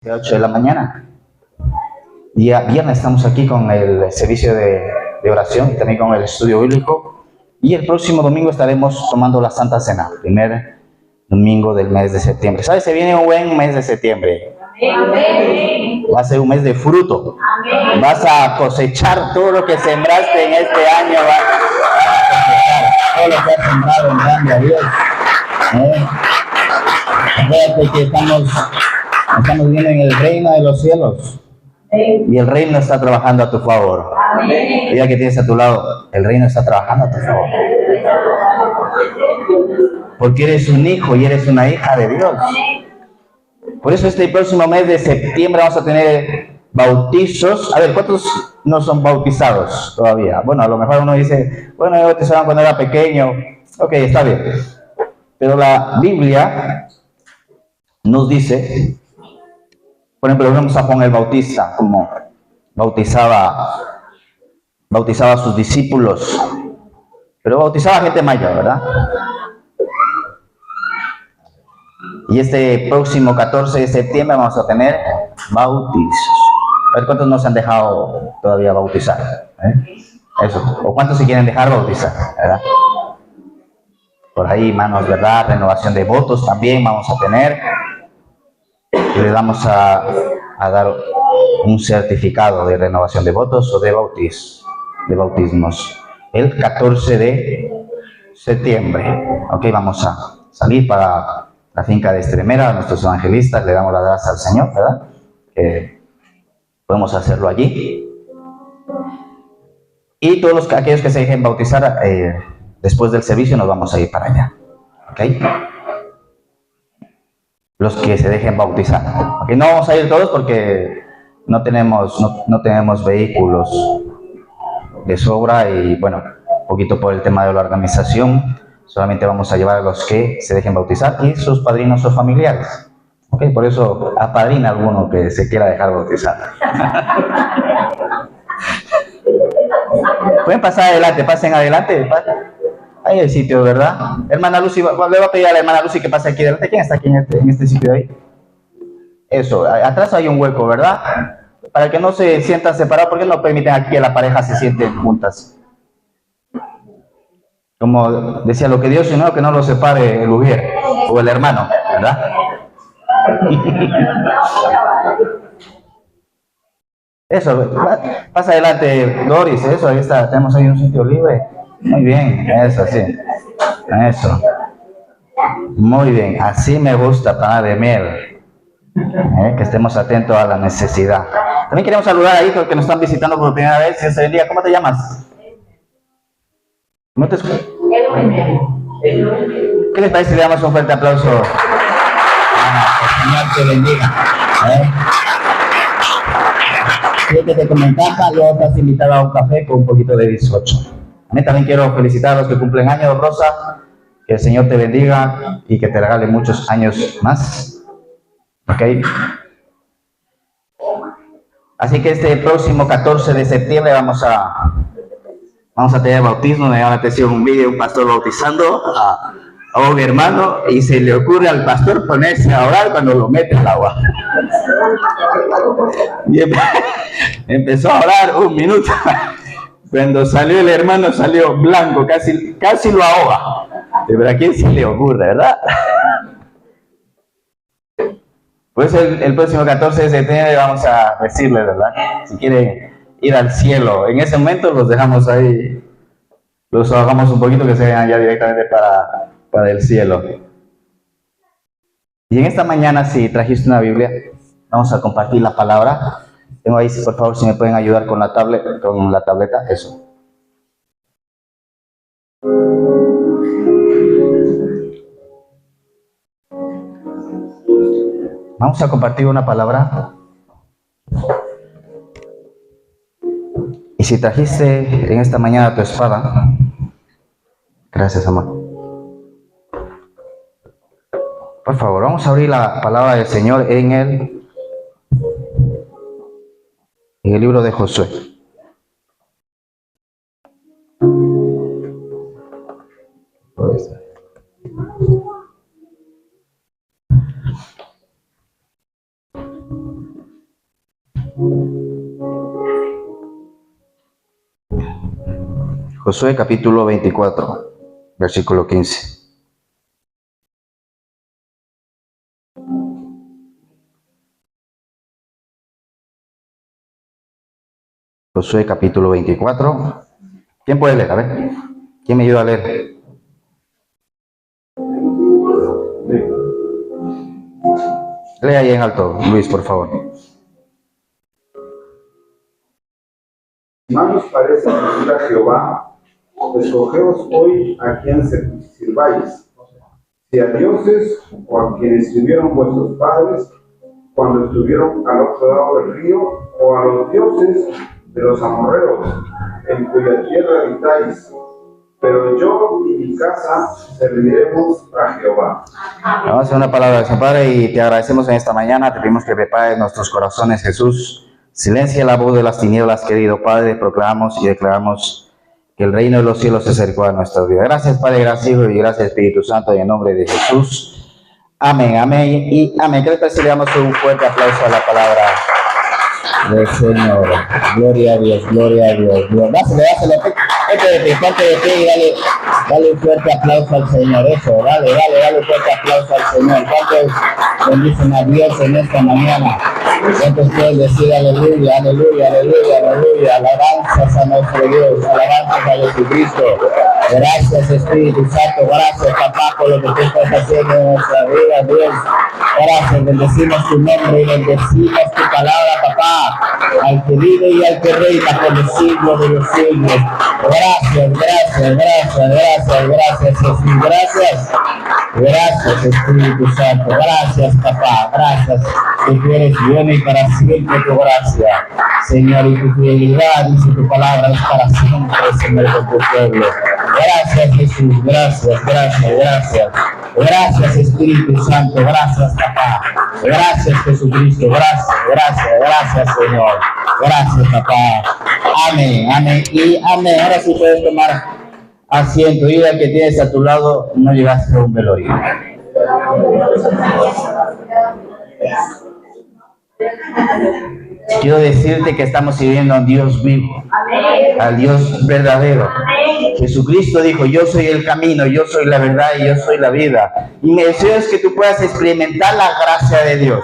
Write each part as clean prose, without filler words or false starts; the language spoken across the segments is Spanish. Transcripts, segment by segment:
De 8 de la mañana. Día viernes estamos aquí con el servicio de oración y también con el estudio bíblico. Y el próximo domingo estaremos tomando la Santa Cena, primer domingo del mes de septiembre. ¿Sabes? Se viene un buen mes de septiembre. Amén. Va a ser un mes de fruto. Amén. Vas a cosechar todo lo que sembraste en este año. Vas a cosechar todo lo que has sembrado en grande a Dios. Acuérdate que estamos viviendo en el reino de los cielos. Y el reino está trabajando a tu favor. Mira que tienes a tu lado, el reino está trabajando a tu favor. Porque eres un hijo y eres una hija de Dios. Por eso este próximo mes de septiembre vamos a tener bautizos. A ver, ¿cuántos no son bautizados todavía? Bueno, a lo mejor uno dice, bueno, yo bautizaban cuando era pequeño. Ok, está bien. Pero la Biblia nos dice, por ejemplo, vemos a Juan el Bautista, como bautizaba a sus discípulos, pero bautizaba a gente mayor, ¿verdad? Y este próximo 14 de septiembre vamos a tener bautizos. A ver cuántos no se han dejado todavía bautizar, Eso, o cuántos se quieren dejar bautizar, ¿verdad? Por ahí, manos, ¿verdad? Renovación de votos también vamos a tener. Y le vamos a dar un certificado de renovación de votos o de bautismos el 14 de septiembre. Ok, vamos a salir para la finca de Estremera, a nuestros evangelistas, le damos las gracias al Señor, ¿verdad? Que podemos hacerlo allí. Y todos aquellos que se dejen bautizar, después del servicio nos vamos a ir para allá. Ok. Los que se dejen bautizar. Okay, no vamos a ir todos porque no tenemos vehículos de sobra y bueno, un poquito por el tema de la organización, solamente vamos a llevar a los que se dejen bautizar y sus padrinos o familiares. Okay, por eso apadrina alguno que se quiera dejar bautizar. Pueden pasar adelante, pasen adelante. Ahí el sitio, ¿verdad? Hermana Lucy, le voy a pedir a la hermana Lucy que pase aquí delante. ¿Quién está aquí en este sitio de ahí? Eso, atrás hay un hueco, ¿verdad? Para que no se sientan separados, porque no permiten aquí que la pareja se sienten juntas. Como decía, lo que Dios unió, que no lo separe el ujier o el hermano, ¿verdad? Eso, pasa adelante, Doris, eso, ahí está, tenemos ahí un sitio libre. Muy bien, eso, sí. Eso. Muy bien, así me gusta, pana de miel. Que estemos atentos a la necesidad. También queremos saludar a hijos que nos están visitando por primera vez. Dios te bendiga. ¿Cómo te llamas? ¿Cómo te escuchas? ¿Qué les parece si le damos un fuerte aplauso? El Señor te bendiga. Si que te comentaba, luego estás invitado a un café con un poquito de bizcocho. También quiero felicitar a los que cumplen años, Rosa. Que el Señor te bendiga y que te regale muchos años más. ¿Ok? Así que este próximo 14 de septiembre vamos a tener bautismo. Me llama la atención un vídeo de un pastor bautizando a un hermano y se le ocurre al pastor ponerse a orar cuando lo mete al agua. Y empezó a orar un minuto. Cuando salió el hermano salió blanco, casi lo ahoga. Pero a quién se le ocurre, ¿verdad? Pues el próximo 14 de septiembre vamos a decirle, ¿verdad? Si quieren ir al cielo, en ese momento los dejamos ahí, los bajamos un poquito que se vayan ya directamente para el cielo. Y en esta mañana, si trajiste una Biblia, vamos a compartir la palabra. Tengo ahí, por favor, si me pueden ayudar con la tableta, eso. Vamos a compartir una palabra. Y si trajiste en esta mañana tu espada, gracias, amor. Por favor, vamos a abrir la palabra del Señor en el libro de Josué. Josué capítulo 24, versículo 15. Josué capítulo 24. ¿Quién puede leer? A ver. ¿Quién me ayuda a leer? Lea ahí en alto, Luis, por favor. Más nos parece decir a Jehová: escogeos hoy a quien sirváis, si a dioses o a quienes estuvieron vuestros padres cuando estuvieron al otro lado del río, o a los dioses de los amorreos, en cuya tierra habitáis. Pero yo y mi casa serviremos a Jehová. Vamos a hacer una palabra de San Padre y te agradecemos en esta mañana. Te pedimos que prepares nuestros corazones, Jesús. Silencia la voz de las tinieblas, querido Padre. Proclamamos y declaramos que el reino de los cielos se acercó a nuestras vidas. Gracias, Padre, gracias, Hijo, y gracias, Espíritu Santo, en el nombre de Jesús. Amén, amén y amén. ¿Qué les parece? Le damos un fuerte aplauso a la palabra del Señor. Gloria a Dios, gloria a Dios. Dáselo. Ponte de pie y dale un fuerte aplauso al Señor. Eso, dale un fuerte aplauso al Señor. ¿Cuántos bendicen a Dios en esta mañana? ¿Cuántos pueden decir aleluya, aleluya, aleluya, aleluya? Alabanzas a nuestro Dios, alabanzas a Jesucristo. Gracias, Espíritu Santo, gracias, papá, por lo que tú estás haciendo en nuestra vida, Dios. Gracias, bendecimos tu nombre y bendecimos tu palabra, papá, al que vive y al que reina por los siglos de los siglos. Gracias, Jesús, gracias, Espíritu Santo, gracias, papá, gracias, que tú eres bueno y para siempre tu gracia, Señor, y tu fidelidad, dice tu palabra, es para siempre, Señor, con tu pueblo. Gracias, Jesús, gracias, Espíritu Santo, gracias, papá, gracias, Jesucristo, gracias, Señor, gracias, papá, amén y amén. Ahora sí puedes tomar asiento y al que tienes a tu lado, no llegaste a un velorio. Quiero decirte que estamos sirviendo a un Dios vivo, al Dios verdadero. Jesucristo dijo: yo soy el camino, yo soy la verdad y yo soy la vida. Y mi deseo es que tú puedas experimentar la gracia de Dios.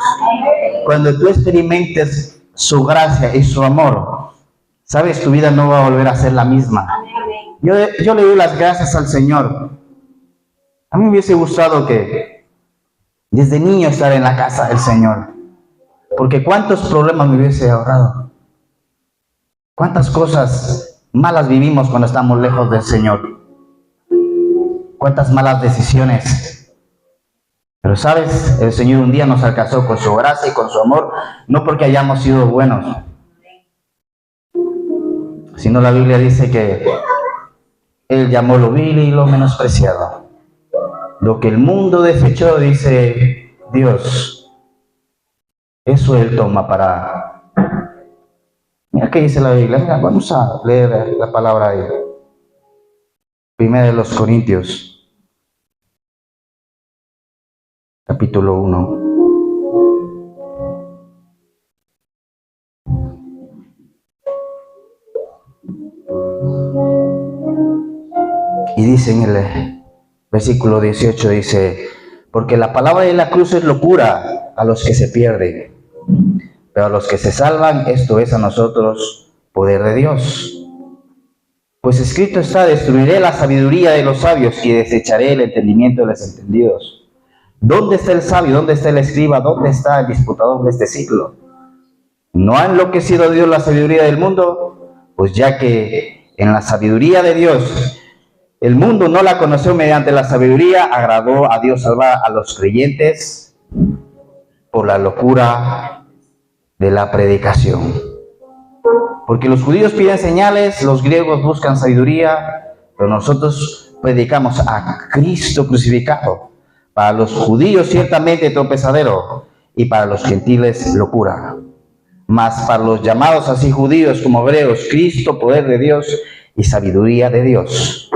Cuando tú experimentes su gracia y su amor, sabes, tu vida no va a volver a ser la misma. Yo le doy las gracias al Señor. A mí me hubiese gustado que desde niño estar en la casa del Señor, porque cuántos problemas me hubiese ahorrado, cuántas cosas malas vivimos cuando estamos lejos del Señor, cuántas malas decisiones. Pero sabes, el Señor un día nos alcanzó con su gracia y con su amor, no porque hayamos sido buenos, sino la Biblia dice que Él llamó lo vil y lo menospreciado. Lo que el mundo desechó, dice Dios, eso Él toma para... Mira qué dice la Biblia. Mira, vamos a leer la palabra de Primera de los Corintios, capítulo 1. Y dice en el versículo 18, dice: porque la palabra de la cruz es locura a los que se pierden, pero a los que se salvan, esto es a nosotros poder de Dios. Pues escrito está: destruiré la sabiduría de los sabios y desecharé el entendimiento de los entendidos. ¿Dónde está el sabio? ¿Dónde está el escriba? ¿Dónde está el disputador de este siglo? ¿No ha enloquecido Dios la sabiduría del mundo? Pues ya que en la sabiduría de Dios el mundo no la conoció mediante la sabiduría, agradó a Dios salvar a los creyentes por la locura de la predicación. Porque los judíos piden señales, los griegos buscan sabiduría, pero nosotros predicamos a Cristo crucificado. Para los judíos ciertamente tropezadero, y para los gentiles locura. Mas para los llamados así judíos como hebreos, Cristo poder de Dios y sabiduría de Dios.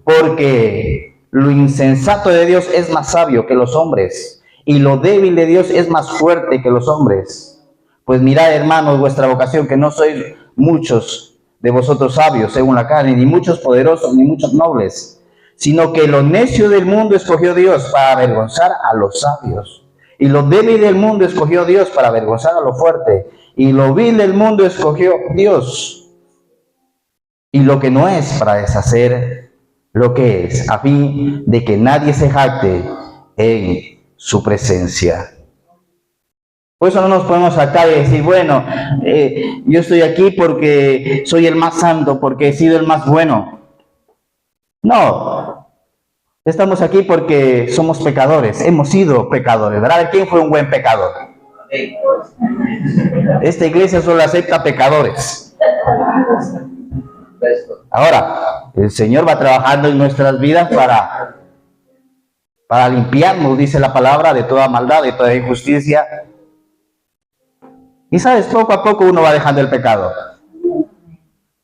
Porque lo insensato de Dios es más sabio que los hombres, y lo débil de Dios es más fuerte que los hombres. Pues mirad, hermanos, vuestra vocación, que no sois muchos de vosotros sabios según la carne, ni muchos poderosos, ni muchos nobles, sino que lo necio del mundo escogió Dios para avergonzar a los sabios. Y lo débil del mundo escogió Dios para avergonzar a lo fuerte. Y lo vil del mundo escogió Dios. Y lo que no es, para deshacer lo que es, a fin de que nadie se jacte en su presencia. Por eso no nos podemos sacar y decir, bueno, yo estoy aquí porque soy el más santo, porque he sido el más bueno. No, estamos aquí porque somos pecadores, hemos sido pecadores, ¿verdad? ¿Quién fue un buen pecador? Esta iglesia solo acepta pecadores. Ahora, el Señor va trabajando en nuestras vidas para limpiarnos, dice la palabra, de toda maldad, de toda injusticia. Y sabes, poco a poco uno va dejando el pecado.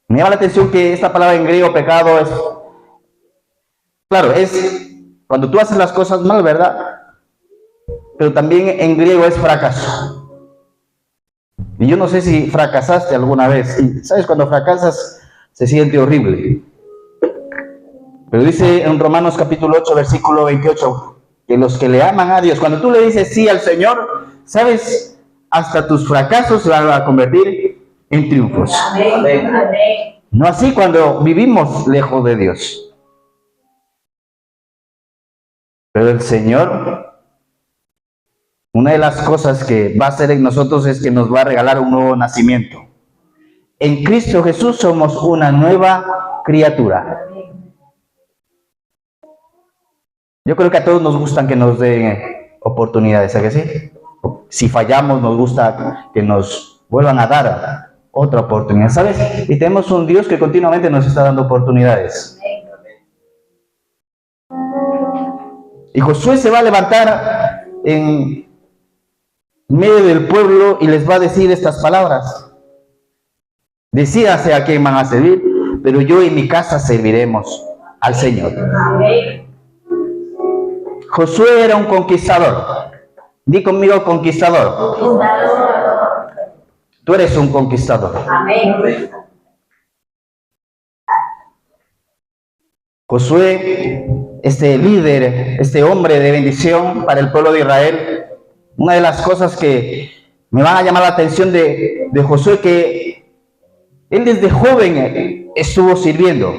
Me llama la atención que esta palabra en griego, pecado, es, claro, es cuando tú haces las cosas mal, ¿verdad? Pero también en griego es fracaso. Y yo no sé si fracasaste alguna vez. Y sabes, cuando fracasas se siente horrible. Pero dice en Romanos capítulo 8, versículo 28, que los que le aman a Dios, cuando tú le dices sí al Señor, ¿sabes? Hasta tus fracasos se van a convertir en triunfos. Amén. No así cuando vivimos lejos de Dios. Pero el Señor, una de las cosas que va a hacer en nosotros es que nos va a regalar un nuevo nacimiento. En Cristo Jesús somos una nueva criatura. Yo creo que a todos nos gustan que nos den oportunidades, ¿sabes que sí? Si fallamos, nos gusta que nos vuelvan a dar otra oportunidad, ¿sabes? Y tenemos un Dios que continuamente nos está dando oportunidades. Y Josué se va a levantar en medio del pueblo y les va a decir estas palabras. Decídase a quién van a servir, pero yo y mi casa serviremos al Señor. Josué era un conquistador. Di conmigo, conquistador. Tú eres un conquistador. Amén. Josué, este líder, este hombre de bendición para el pueblo de Israel, una de las cosas que me van a llamar la atención de Josué, que él desde joven estuvo sirviendo.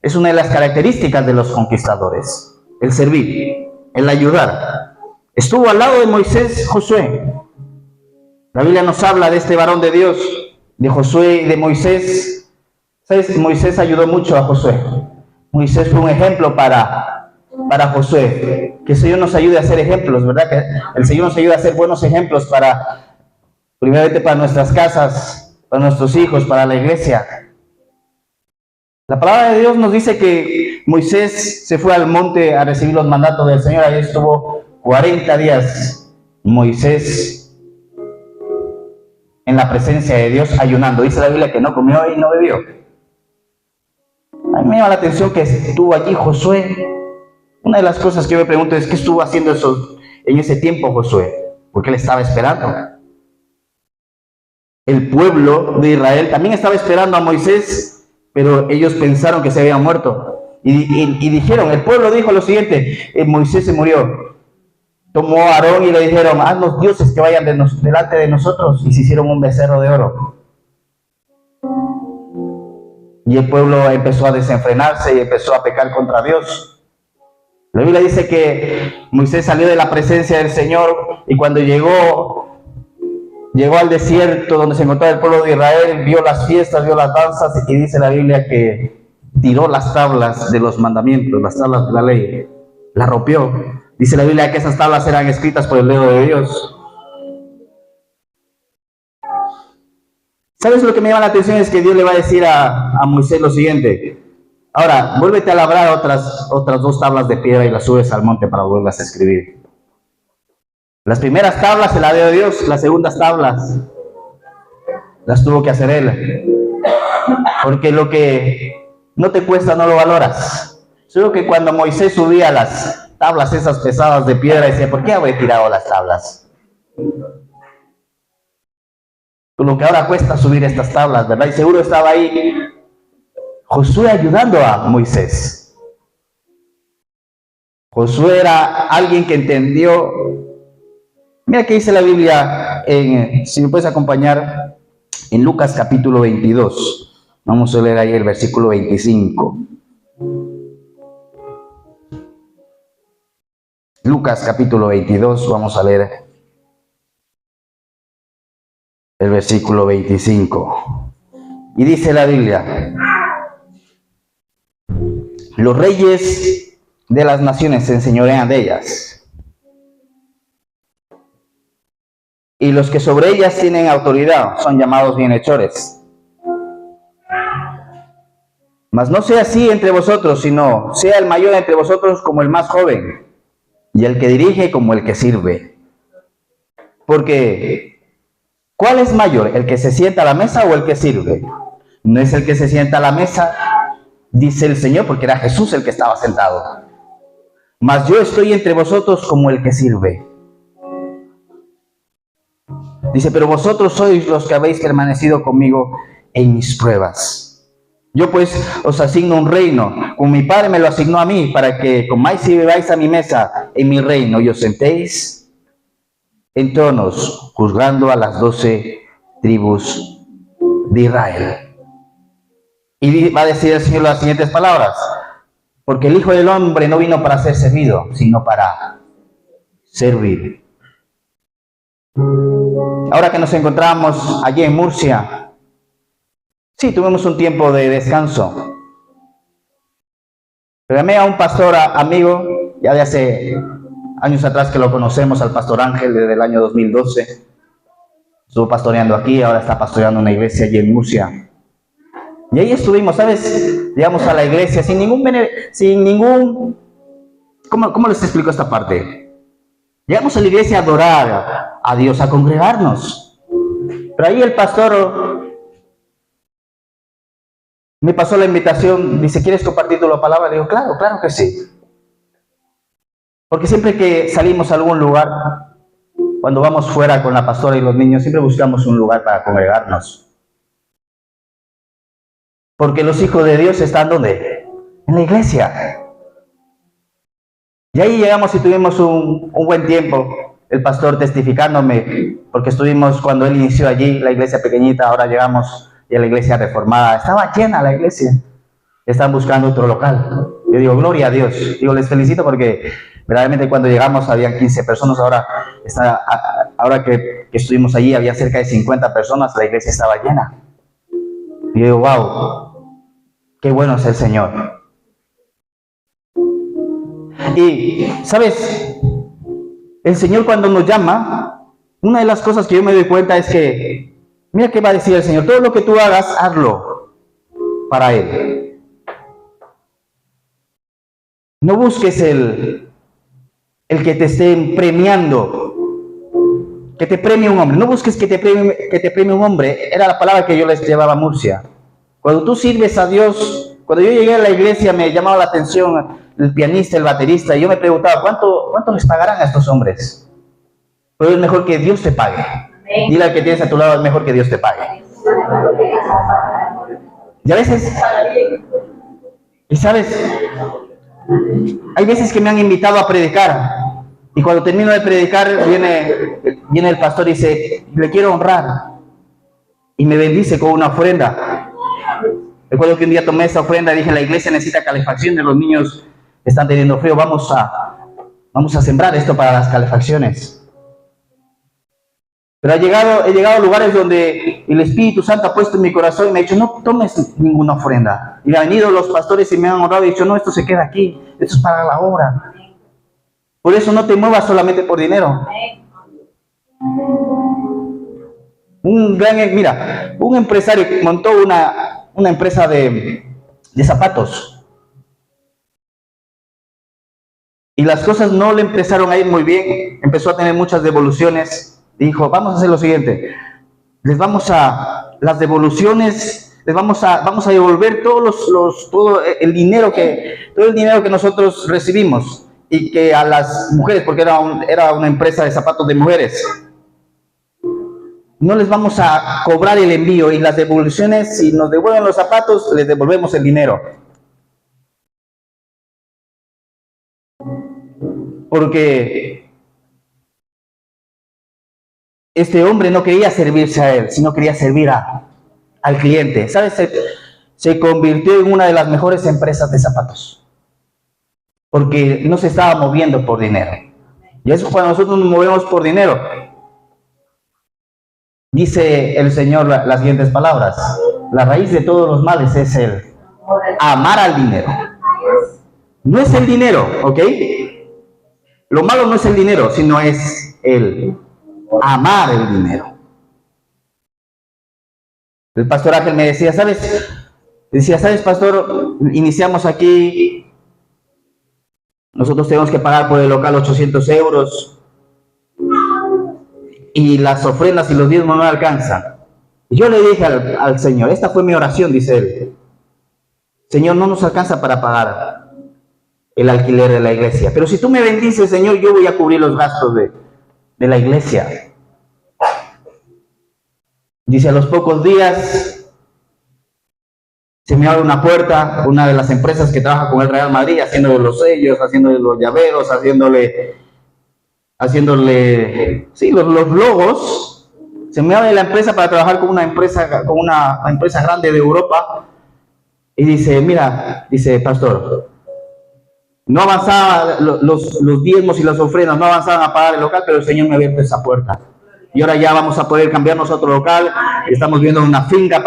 Es una de las características de los conquistadores, el servir, el ayudar. Estuvo al lado de Moisés, Josué. La Biblia nos habla de este varón de Dios, de Josué y de Moisés. ¿Sabes? Moisés ayudó mucho a Josué. Moisés fue un ejemplo para Josué. Que el Señor nos ayude a hacer ejemplos, ¿verdad? Que el Señor nos ayude a hacer buenos ejemplos primeramente para nuestras casas, para nuestros hijos, para la iglesia. La palabra de Dios nos dice que Moisés se fue al monte a recibir los mandatos del Señor. Ahí estuvo 40 días Moisés en la presencia de Dios ayunando. Dice la Biblia que no comió y no bebió. A mí me llama la atención que estuvo allí Josué. Una de las cosas que yo me pregunto es ¿qué estuvo haciendo en ese tiempo Josué? Porque él estaba esperando. El pueblo de Israel también estaba esperando a Moisés, pero ellos pensaron que se había muerto. Y dijeron, el pueblo dijo lo siguiente, Moisés se murió. Tomó a Aarón y le dijeron, haznos dioses que vayan delante de nosotros, y se hicieron un becerro de oro. Y el pueblo empezó a desenfrenarse y empezó a pecar contra Dios. La Biblia dice que Moisés salió de la presencia del Señor y cuando llegó al desierto donde se encontraba el pueblo de Israel, vio las fiestas, vio las danzas y dice la Biblia que tiró las tablas de los mandamientos, las tablas de la ley, las rompió. Dice la Biblia que esas tablas eran escritas por el dedo de Dios. ¿Sabes lo que me llama la atención? Es que Dios le va a decir a Moisés lo siguiente. Ahora, vuélvete a labrar otras 2 tablas de piedra y las subes al monte para volverlas a escribir. Las primeras tablas se las dio Dios, las segundas tablas las tuvo que hacer Él. Porque lo que no te cuesta no lo valoras. Solo que cuando Moisés subía las tablas esas pesadas de piedra, decía, ¿por qué habré tirado las tablas? con lo que ahora cuesta subir estas tablas, ¿verdad? Y seguro estaba ahí Josué ayudando a Moisés. Josué era alguien que entendió. Mira que dice la Biblia, si me puedes acompañar, en Lucas capítulo 22. Vamos a leer ahí el versículo 25. Lucas capítulo 22, vamos a leer el versículo 25. Y dice la Biblia: los reyes de las naciones se enseñorean de ellas, y los que sobre ellas tienen autoridad son llamados bienhechores. Mas no sea así entre vosotros, sino sea el mayor entre vosotros como el más joven, y el que dirige como el que sirve. Porque, ¿cuál es mayor, el que se sienta a la mesa o el que sirve? No es el que se sienta a la mesa, dice el Señor, porque era Jesús el que estaba sentado. Mas yo estoy entre vosotros como el que sirve. Dice, pero vosotros sois los que habéis permanecido conmigo en mis pruebas. Yo pues os asigno un reino, como mi Padre me lo asignó a mí, para que comáis y bebáis a mi mesa en mi reino y os sentéis en tronos, juzgando a las 12 tribus de Israel. Y va a decir el Señor las siguientes palabras: porque el Hijo del Hombre no vino para ser servido, sino para servir. Ahora que nos encontramos allí en Murcia, sí, tuvimos un tiempo de descanso. Llamé a un pastor amigo, ya de hace años atrás que lo conocemos, al pastor Ángel, desde el año 2012. Estuvo pastoreando aquí, ahora está pastoreando una iglesia allí en Murcia. Y ahí estuvimos, ¿sabes? Llegamos a la iglesia sin ningún... ¿Cómo les explico esta parte? Llegamos a la iglesia a adorar a Dios, a congregarnos. Pero ahí el pastor me pasó la invitación, dice, ¿quieres compartir tu la palabra? Le digo, claro, claro que sí. Porque siempre que salimos a algún lugar, cuando vamos fuera con la pastora y los niños, siempre buscamos un lugar para congregarnos. Porque los hijos de Dios están ¿dónde? En la iglesia. Y ahí llegamos y tuvimos un buen tiempo. El pastor testificándome, porque estuvimos cuando él inició allí, la iglesia pequeñita, ahora llegamos y a la iglesia reformada. Estaba llena la iglesia. Están buscando otro local. Yo digo, gloria a Dios. Digo, les felicito porque verdaderamente cuando llegamos había 15 personas. Ahora que estuvimos allí había cerca de 50 personas. La iglesia estaba llena. Y yo digo, wow, qué bueno es el Señor. Y, ¿sabes? El Señor cuando nos llama, una de las cosas que yo me doy cuenta es que, mira qué va a decir el Señor, todo lo que tú hagas, hazlo para Él. No busques el que te estén premiando, que te premie un hombre. No busques que te premie un hombre. Era la palabra que yo les llevaba a Murcia. Cuando tú sirves a Dios, cuando yo llegué a la iglesia me llamaba la atención el pianista, el baterista, y yo me preguntaba, ¿cuánto les pagarán a estos hombres? Pero es mejor que Dios te pague. Dile al que tienes a tu lado, es mejor que Dios te pague. Y a veces, y sabes, hay veces que me han invitado a predicar, y cuando termino de predicar, viene el pastor y dice, le quiero honrar, y me bendice con una ofrenda. Recuerdo que un día tomé esa ofrenda y dije, la iglesia necesita calefacción, de los niños están teniendo frío, vamos a sembrar esto para las calefacciones. Pero he llegado a lugares donde el Espíritu Santo ha puesto en mi corazón y me ha dicho, no tomes ninguna ofrenda. Y han venido los pastores y me han honrado y dicho, no, esto se queda aquí, esto es para la obra. Por eso no te muevas solamente por dinero. Un empresario montó una empresa de zapatos. Y las cosas no le empezaron a ir muy bien, empezó a tener muchas devoluciones. Dijo, vamos a hacer lo siguiente, vamos a devolver todo el dinero que nosotros recibimos, y que a las mujeres, porque era una empresa de zapatos de mujeres. no les vamos a cobrar el envío, y las devoluciones, si nos devuelven los zapatos, les devolvemos el dinero. Porque este hombre no quería servirse a él, sino quería servir al cliente. ¿Sabes? Se convirtió en una de las mejores empresas de zapatos, porque no se estaba moviendo por dinero. Y eso cuando nosotros nos movemos por dinero, dice el Señor las siguientes palabras: la raíz de todos los males es el amar al dinero. No es el dinero, ¿ok? Lo malo no es el dinero, sino es el amar el dinero. El pastor Ángel me decía, ¿sabes? Decía, ¿sabes, pastor? Iniciamos aquí, nosotros tenemos que pagar por el local 800 euros y las ofrendas y los diezmos no alcanzan. Y yo le dije al Señor, esta fue mi oración, dice él: Señor, no nos alcanza para pagar el alquiler de la iglesia, pero si tú me bendices, Señor, yo voy a cubrir los gastos de la iglesia. Dice, a los pocos días se me abre una puerta, una de las empresas que trabaja con el Real Madrid, haciéndole los sellos, haciéndole los llaveros, haciéndole sí, los logos. Se me abre la empresa para trabajar con una empresa grande de Europa, y dice, mira, dice, pastor, no avanzaba los diezmos y las ofrendas, no avanzaban a pagar el local, pero el Señor me ha abierto esa puerta. Y ahora ya vamos a poder cambiarnos a otro local. Estamos viendo una finca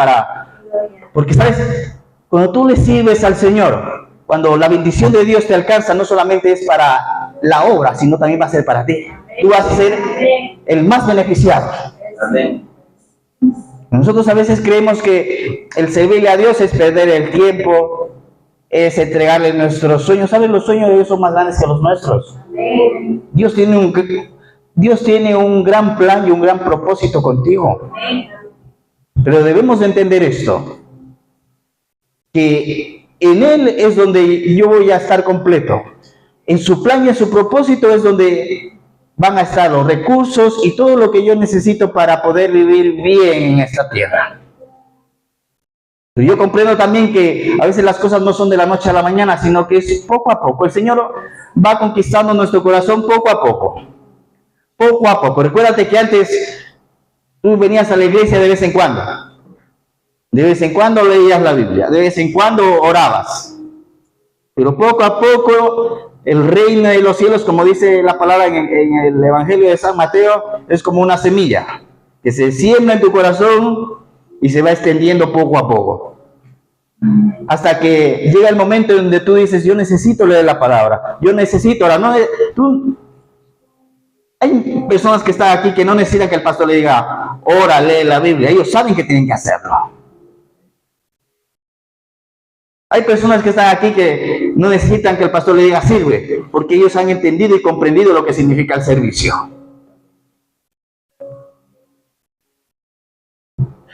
porque, ¿sabes? Cuando tú le sirves al Señor, cuando la bendición de Dios te alcanza, no solamente es para la obra, sino también va a ser para ti. Tú vas a ser el más beneficiado. Nosotros a veces creemos que el servirle a Dios es perder el tiempo, es entregarle nuestros sueños. ¿Sabes? Los sueños de Dios son más grandes que los nuestros. Dios tiene un gran plan y un gran propósito contigo. Pero debemos de entender esto, que en Él es donde yo voy a estar completo. En su plan y en su propósito es donde van a estar los recursos y todo lo que yo necesito para poder vivir bien en esta tierra. Pero yo comprendo también que a veces las cosas no son de la noche a la mañana, sino que es poco a poco. El Señor va conquistando nuestro corazón poco a poco. Poco a poco. Recuérdate que antes tú venías a la iglesia de vez en cuando. De vez en cuando leías la Biblia. De vez en cuando orabas. Pero poco a poco el reino de los cielos, como dice la palabra en el Evangelio de San Mateo, es como una semilla que se siembra en tu corazón y se va extendiendo poco a poco. Hasta que llega el momento donde tú dices, yo necesito leer la palabra. Yo necesito orar. No, hay personas que están aquí que no necesitan que el pastor le diga, ora, lee la Biblia. Ellos saben que tienen que hacerlo. Hay personas que están aquí que no necesitan que el pastor le diga, sirve, porque ellos han entendido y comprendido lo que significa el servicio.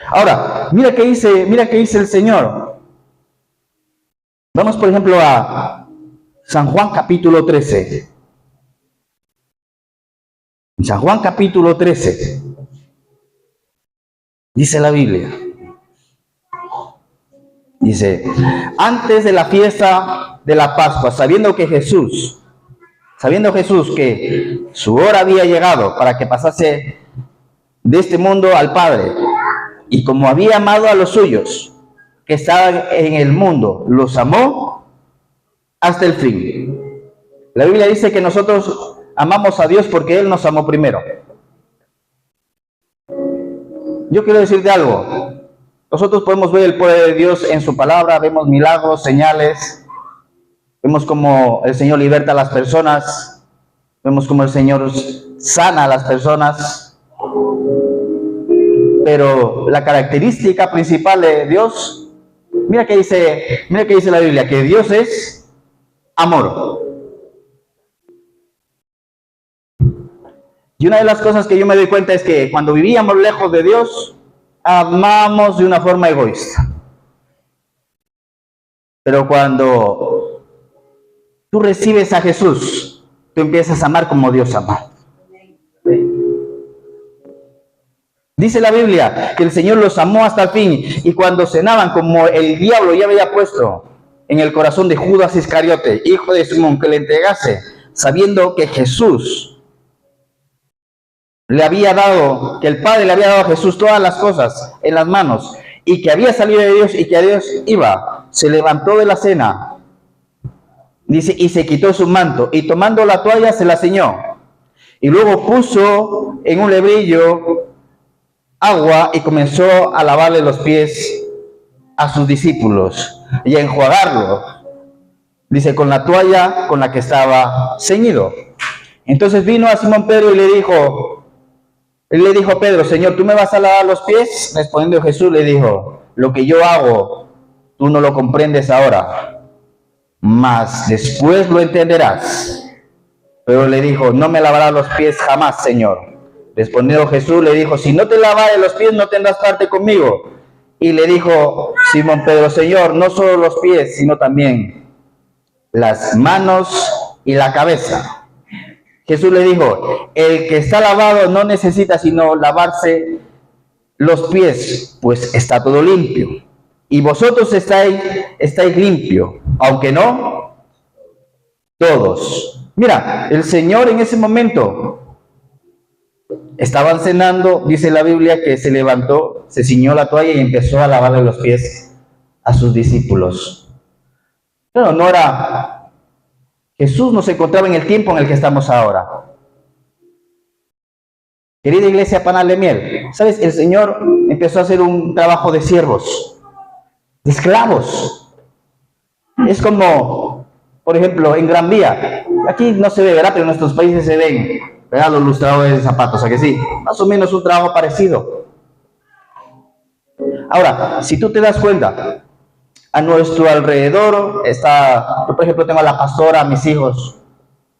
Ahora, mira qué dice el Señor. Vamos, por ejemplo, a San Juan capítulo 13. En San Juan capítulo 13, dice la Biblia, dice, antes de la fiesta de la Pascua, sabiendo Jesús que su hora había llegado para que pasase de este mundo al Padre, y como había amado a los suyos que estaban en el mundo, los amó hasta el fin. La Biblia dice que nosotros amamos a Dios porque Él nos amó primero. Yo quiero decirte algo. Nosotros podemos ver el poder de Dios en su palabra, vemos milagros, señales, vemos cómo el Señor liberta a las personas, vemos cómo el Señor sana a las personas. Pero la característica principal de Dios, mira que dice la Biblia, que Dios es amor. Y una de las cosas que yo me doy cuenta es que cuando vivíamos lejos de Dios, amamos de una forma egoísta. Pero cuando tú recibes a Jesús, tú empiezas a amar como Dios ama. Dice la Biblia que el Señor los amó hasta el fin, y cuando cenaban, como el diablo ya había puesto en el corazón de Judas Iscariote, hijo de Simón, que le entregase, sabiendo que Jesús le había dado, que el Padre le había dado a Jesús todas las cosas en las manos, y que había salido de Dios y que a Dios iba, se levantó de la cena, dice, y se quitó su manto, y tomando la toalla se la ciñó, y luego puso en un lebrillo agua y comenzó a lavarle los pies a sus discípulos y a enjuagarlo, dice, con la toalla con la que estaba ceñido. Entonces vino a Simón Pedro y le dijo Pedro, Señor, ¿tú me vas a lavar los pies? Respondiendo Jesús le dijo, lo que yo hago, tú no lo comprendes ahora, mas después lo entenderás. Pero le dijo, no me lavarás los pies jamás, Señor. Respondiendo Jesús le dijo, si no te lavare los pies, no tendrás parte conmigo. Y le dijo Simón Pedro, Señor, no solo los pies, sino también las manos y la cabeza. Jesús le dijo, el que está lavado no necesita sino lavarse los pies, pues está todo limpio. Y vosotros estáis limpios, aunque no todos. Mira, el Señor en ese momento estaban cenando, dice la Biblia que se levantó, se ciñó la toalla y empezó a lavarle los pies a sus discípulos. Pero no era, Jesús no se encontraba en el tiempo en el que estamos ahora. Querida iglesia Panal de Miel, ¿sabes? El Señor empezó a hacer un trabajo de siervos, de esclavos. Es como, por ejemplo, en Gran Vía, aquí no se ve, ¿verdad? Pero en nuestros países se ven, ¿verdad? Los lustradores de zapatos, ¿a que sí? Más o menos un trabajo parecido. Ahora, si tú te das cuenta, a nuestro alrededor está, yo por ejemplo tengo a la pastora, a mis hijos,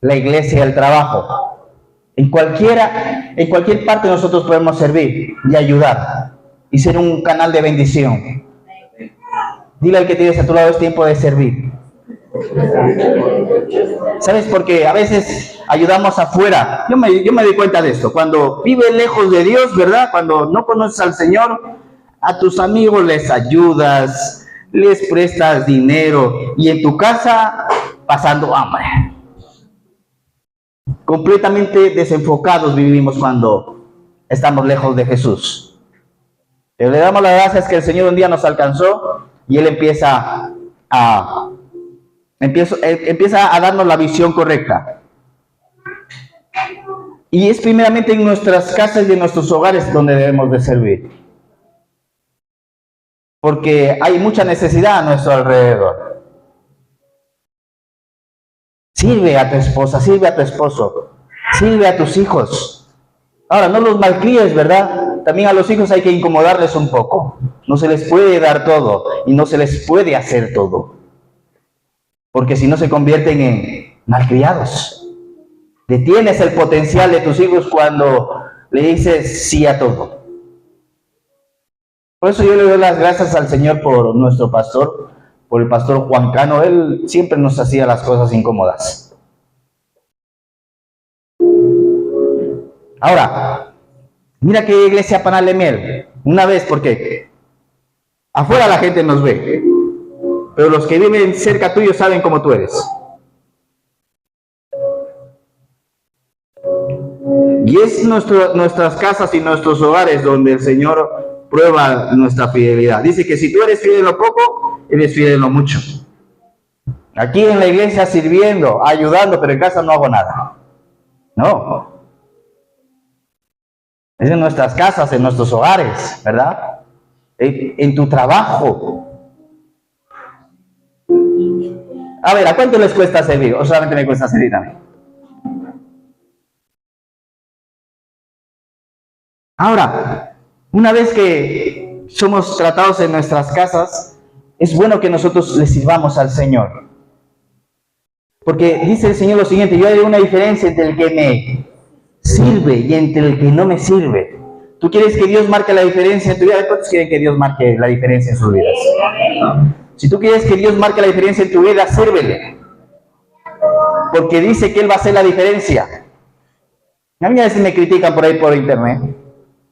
la iglesia, el trabajo. En cualquier parte nosotros podemos servir y ayudar y ser un canal de bendición. Dile al que tienes a tu lado, es tiempo de servir. ¿Sabes? Porque a veces ayudamos afuera. Yo me doy cuenta de esto. Cuando vives lejos de Dios, ¿verdad? Cuando no conoces al Señor, a tus amigos les ayudas, les prestas dinero y en tu casa pasando hambre. Completamente desenfocados vivimos cuando estamos lejos de Jesús. Pero le damos las gracias que el Señor un día nos alcanzó y Él empieza a darnos la visión correcta. Y es primeramente en nuestras casas y en nuestros hogares donde debemos de servir. Porque hay mucha necesidad a nuestro alrededor. Sirve a tu esposa, sirve a tu esposo, sirve a tus hijos. Ahora, no los malcríes, ¿verdad? También a los hijos hay que incomodarles un poco. No se les puede dar todo y no se les puede hacer todo. Porque si no se convierten en malcriados. Detienes el potencial de tus hijos cuando le dices sí a todo. Por eso yo le doy las gracias al Señor por nuestro pastor, por el pastor Juan Cano. Él siempre nos hacía las cosas incómodas. Ahora, mira que iglesia Panal de Miel. Una vez, porque afuera la gente nos ve, pero los que viven cerca tuyo saben cómo tú eres. Y es nuestras casas y nuestros hogares donde el Señor prueba nuestra fidelidad. Dice que si tú eres fiel en lo poco, eres fiel en lo mucho. Aquí en la iglesia sirviendo, ayudando, pero en casa no hago nada. No. Es en nuestras casas, en nuestros hogares, ¿verdad? En tu trabajo. A ver, ¿a cuánto les cuesta servir? ¿O solamente me cuesta servir a mí? Ahora, una vez que somos tratados en nuestras casas, es bueno que nosotros le sirvamos al Señor. Porque dice el Señor lo siguiente: yo haré una diferencia entre el que me sirve y entre el que no me sirve. ¿Tú quieres que Dios marque la diferencia en tu vida? ¿Cuántos quieren que Dios marque la diferencia en sus vidas? Si tú quieres que Dios marque la diferencia en tu vida, sírvele. Porque dice que Él va a hacer la diferencia. A mí a veces me critican por ahí por internet.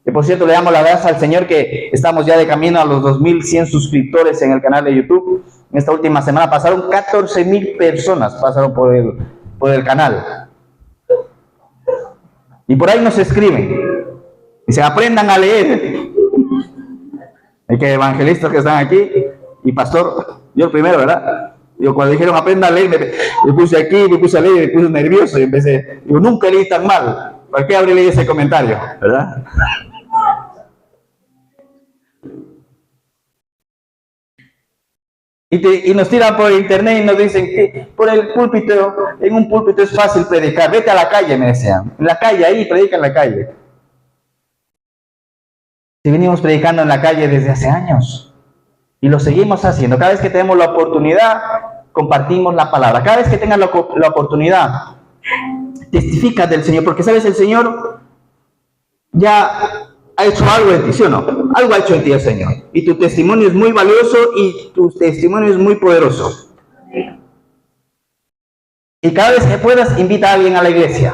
Que por cierto, le damos la gracia al Señor que estamos ya de camino a los 2100 suscriptores en el canal de YouTube. En esta última semana pasaron 14,000 personas, pasaron por el canal. Y por ahí nos escriben. Dicen, aprendan a leer. Hay que evangelistas que están aquí. Y pastor, yo el primero, ¿verdad? Yo cuando dijeron aprendan a leer, me puse aquí, me puse a leer, me puse nervioso y empecé. Digo, nunca leí tan mal. ¿Para qué habré leído ese comentario? ¿Verdad? Y nos tiran por internet y nos dicen que por el púlpito, en un púlpito es fácil predicar. Vete a la calle, me decían. En la calle, ahí, predica en la calle. Si venimos predicando en la calle desde hace años. Y lo seguimos haciendo. Cada vez que tenemos la oportunidad, compartimos la palabra. Cada vez que tengas la oportunidad, testifica del Señor. Porque, ¿sabes? El Señor ya ha hecho algo en ti, ¿sí o no? Algo ha hecho en ti el Señor. Y tu testimonio es muy valioso y tu testimonio es muy poderoso. Y cada vez que puedas, invita a alguien a la iglesia.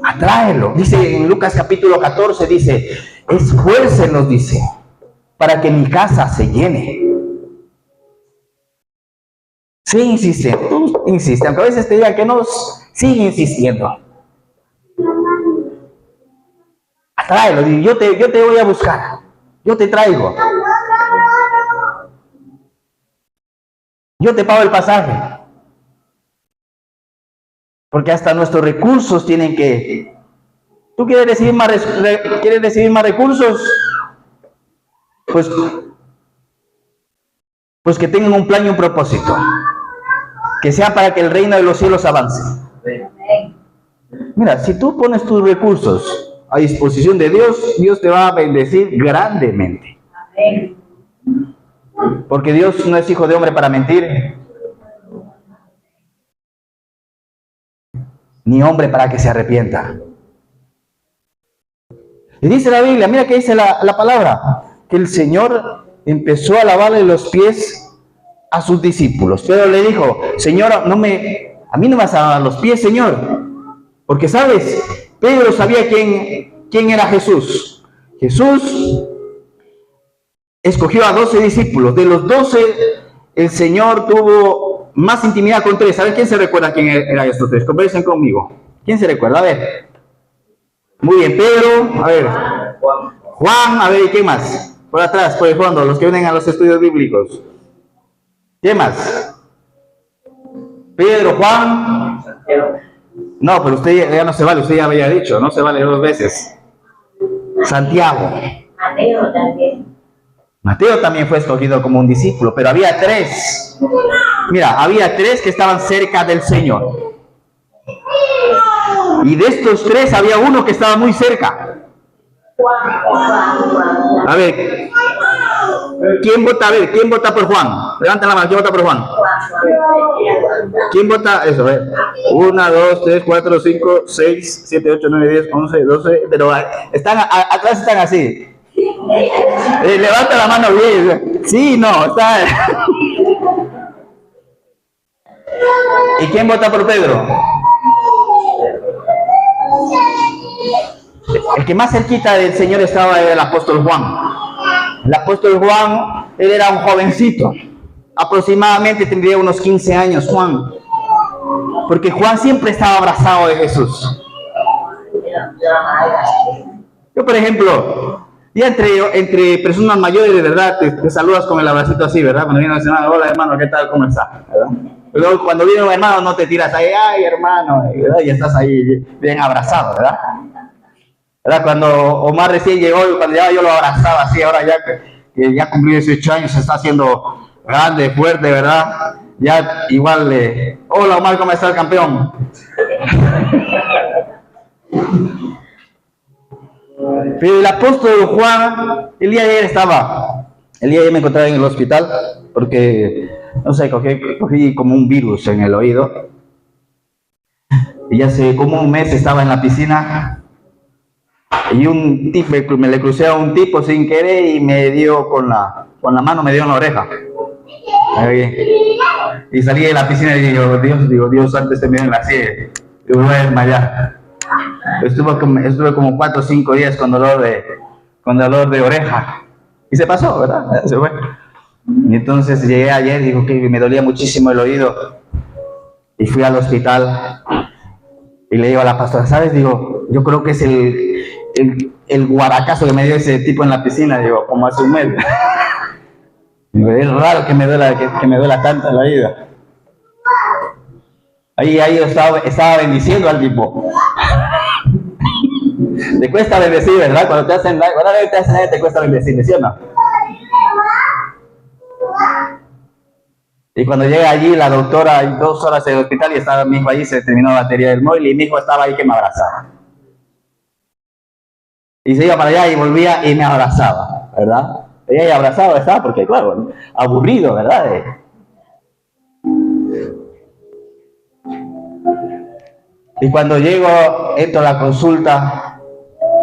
Atráelo. Dice en Lucas capítulo 14, dice, esfuércenos, dice, para que mi casa se llene. Sigue insistiendo, tú insiste, aunque a veces te digan que no, sigue insistiendo. Atráelo, yo te voy a buscar, yo te traigo. Yo te pago el pasaje. Porque hasta nuestros recursos tienen que... ¿Tú quieres recibir más recursos? Pues que tengan un plan y un propósito. Que sea para que el reino de los cielos avance. Mira, si tú pones tus recursos a disposición de Dios, Dios te va a bendecir grandemente. Porque Dios no es hijo de hombre para mentir, ni hombre para que se arrepienta. Y dice la Biblia, mira que dice la palabra, que el Señor empezó a lavarle los pies a sus discípulos. Pedro le dijo, Señor, a mí no me vas a lavar los pies, Señor. Porque, ¿sabes? Pedro sabía quién era Jesús. Jesús escogió a 12 discípulos. De los 12, el Señor tuvo más intimidad con 3. A ver, ¿quién se recuerda quién eran estos 3? Conversen conmigo. ¿Quién se recuerda? A ver. Muy bien, Pedro. A ver. Juan. A ver, ¿y qué más? Por atrás, por el fondo, los que vienen a los estudios bíblicos. ¿Qué más? Pedro, Juan. No, pero usted ya no se vale, usted ya había dicho, no se vale 2 veces. Santiago. Mateo también. Mateo también fue escogido como un discípulo, pero había 3. Mira, había 3 que estaban cerca del Señor. Y de estos 3 había uno que estaba muy cerca. A ver, ¿quién vota? A ver, ¿quién vota por Juan? Levanta la mano, ¿quién vota por Juan? ¿Quién vota? Eso, a ver. 1, 2, 3, 4, 5, 6, 7, 8, 9, 10, 11, 12. Pero están atrás están así. Levanta la mano bien. Sí, no, está. ¿Y quién vota por Pedro? El que más cerquita del Señor estaba era el apóstol Juan. El apóstol Juan, él era un jovencito. Aproximadamente tendría unos 15 años, Juan. Porque Juan siempre estaba abrazado de Jesús. Yo, por ejemplo, ya entre personas mayores, de verdad, te saludas con el abracito así, ¿verdad? Cuando viene a decir, hola hermano, ¿qué tal? ¿Cómo está? ¿Verdad? Pero cuando viene un hermano no te tiras ahí, ay hermano, ¿verdad? Y estás ahí bien abrazado, ¿verdad? ¿Verdad? Cuando Omar recién llegó, cuando ya yo lo abrazaba así, ahora ya que ya cumplió 18 años, se está haciendo grande, fuerte, ¿verdad? Ya igual hola Omar, ¿cómo está el campeón? Pero el apóstol Juan, el día de ayer me encontraba en el hospital, porque, no sé, cogí como un virus en el oído, y hace como un mes estaba en la piscina, y un tipo, me le crucé a un tipo sin querer y me dio con la mano, me dio en la oreja. Y salí de la piscina y digo, Dios antes te miren la silla. Y voy a desmayar. Estuve como 4 o 5 días con dolor de oreja. Y se pasó, ¿verdad? Se fue. Y entonces llegué ayer, digo que me dolía muchísimo el oído. Y fui al hospital. Y le digo a la pastora, ¿sabes? Digo, yo creo que es el guaracazo que me dio ese tipo en la piscina, digo, como hace un mes. Digo, es raro que me duela tanto el oído. Ahí yo estaba bendiciendo al tipo. Te cuesta bendecir, ¿verdad? Cuando te hacen daño, te cuesta bendecir, ¿sí o no? Y cuando llegué allí, la doctora, hay 2 horas en el hospital y estaba mi hijo ahí, se terminó la batería del móvil y mi hijo estaba ahí que me abrazaba. Y se iba para allá y volvía y me abrazaba, ¿verdad? Ella ya abrazaba, estaba porque, claro, aburrido, ¿verdad? Y cuando entro a la consulta,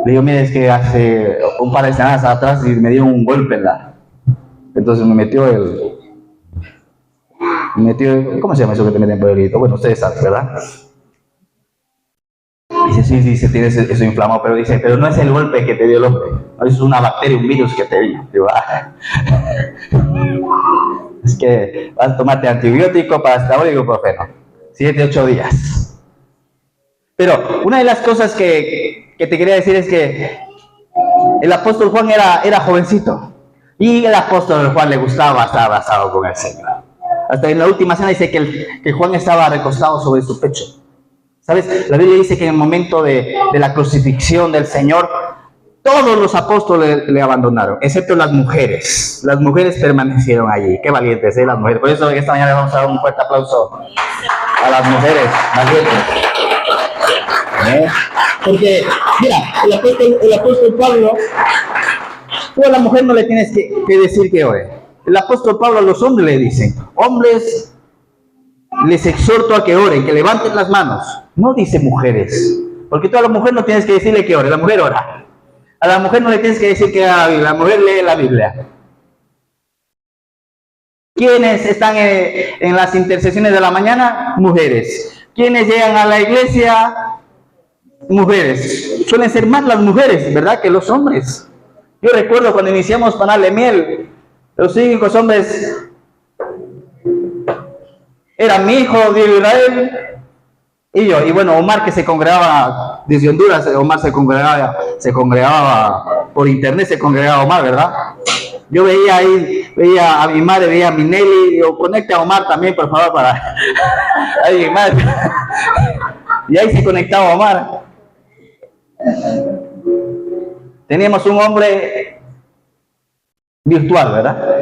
le digo, mire, es que hace un par de semanas atrás me dio un golpe en la... Entonces me metió ¿cómo se llama eso que te meten por el oído? Bueno, ustedes saben, ¿verdad? Dice, sí, dice, tienes eso inflamado, pero dice, pero no es el golpe que te dio el hombre, es una bacteria, un virus que te dio. Digo, es que vas a tomarte antibiótico, paracetamol y ibuprofeno, 7, 8 días. Pero una de las cosas que te quería decir es que el apóstol Juan era jovencito, y el apóstol Juan le gustaba estar abrazado con el Señor. Hasta en la última cena dice que Juan estaba recostado sobre su pecho. ¿Sabes? La Biblia dice que en el momento de la crucifixión del Señor, todos los apóstoles le abandonaron, excepto las mujeres. Las mujeres permanecieron allí. Qué valientes, las mujeres. Por eso esta mañana vamos a dar un fuerte aplauso a las mujeres valientes. Porque, mira, el apóstol Pablo, tú a la mujer no le tienes que decir que ore. El apóstol Pablo a los hombres le dice, hombres, les exhorto a que oren, que levanten las manos. No dice mujeres, porque tú a la mujer no tienes que decirle que ore, la mujer ora. A la mujer no le tienes que decir que la mujer lee la Biblia. ¿Quiénes están en las intercesiones de la mañana? Mujeres. ¿Quiénes llegan a la iglesia? Mujeres. Suelen ser más las mujeres, ¿verdad?, que los hombres. Yo recuerdo cuando iniciamos Panal de Miel, los 5 hombres eran mi hijo, Diego Israel, y yo. Y bueno, Omar, que se congregaba desde Honduras, Omar se congregaba por internet, se congregaba Omar, ¿verdad? Yo veía a mi madre, veía a mi Nelly, digo, conecta a Omar también, por favor, para... Ay, mi madre. Y ahí se conectaba Omar. Teníamos un hombre virtual, ¿verdad?